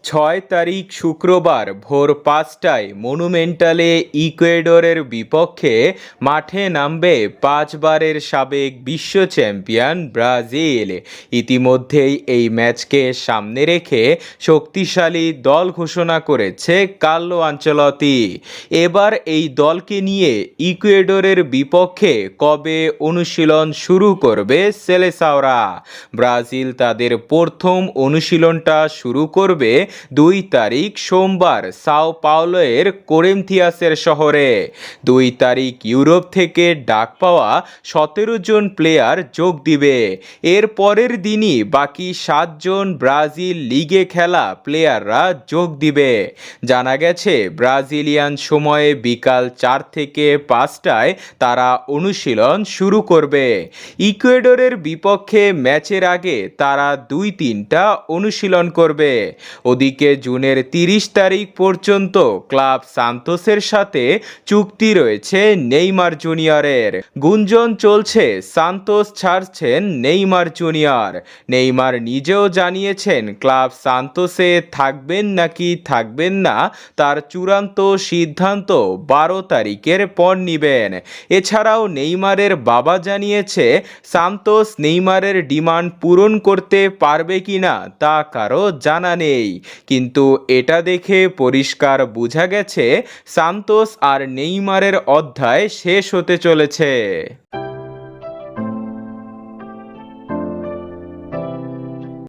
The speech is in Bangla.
৬ তারিখ শুক্রবার ভোর ৫টায় মনুমেন্টালে ইকুয়েডরের বিপক্ষে মাঠে নামবে ৫বারের সাবেক বিশ্ব চ্যাম্পিয়ন ব্রাজিল। ইতিমধ্যেই এই ম্যাচকে সামনে রেখে শক্তিশালী দল ঘোষণা করেছে কার্লো আনচেলত্তি। এবার এই দলকে নিয়ে ইকুয়েডরের বিপক্ষে কবে অনুশীলন শুরু করবে সেলেসাওরা? ব্রাজিল তাদের প্রথম অনুশীলনটা শুরু করবে ২ তারিখ সোমবার সাও পাওলোর করিন্থিয়াসের শহরে। ২ তারিখ ইউরোপ থেকে ডাক পাওয়া ১৭ জন প্লেয়ার যোগ দিবে। এর পরের দিনই বাকি ৭ জন ব্রাজিল লিগে খেলা প্লেয়াররা যোগ দিবে। জানা গেছে ব্রাজিলিয়ান সময়ে বিকাল ৪ থেকে ৫টায় তারা অনুশীলন শুরু করবে। ইকুয়েডরের বিপক্ষে ম্যাচের আগে তারা ২-৩টা অনুশীলন করবে। ওদিকে জুনের ৩০ তারিখ পর্যন্ত ক্লাব সান্তোসের সাথে চুক্তি রয়েছে নেইমার জুনিয়রের। গুঞ্জন চলছে সান্তোস ছাড়ছেন নেইমার জুনিয়র। নেইমার নিজেও জানিয়েছেন ক্লাব সান্তোসে থাকবেন নাকি থাকবেন না তার চূড়ান্ত সিদ্ধান্ত ১২ তারিখের পর নেবেন। এছাড়াও নেইমারের বাবা জানিয়েছে সান্তোস নেইমারের ডিমান্ড পূরণ করতে পারবে কিনা তা কারো জানা নেই, কিন্তু এটা দেখে পরিষ্কার বোঝা গেছে সান্তোস আর নেইমারের অধ্যায় শেষ হতে চলেছে।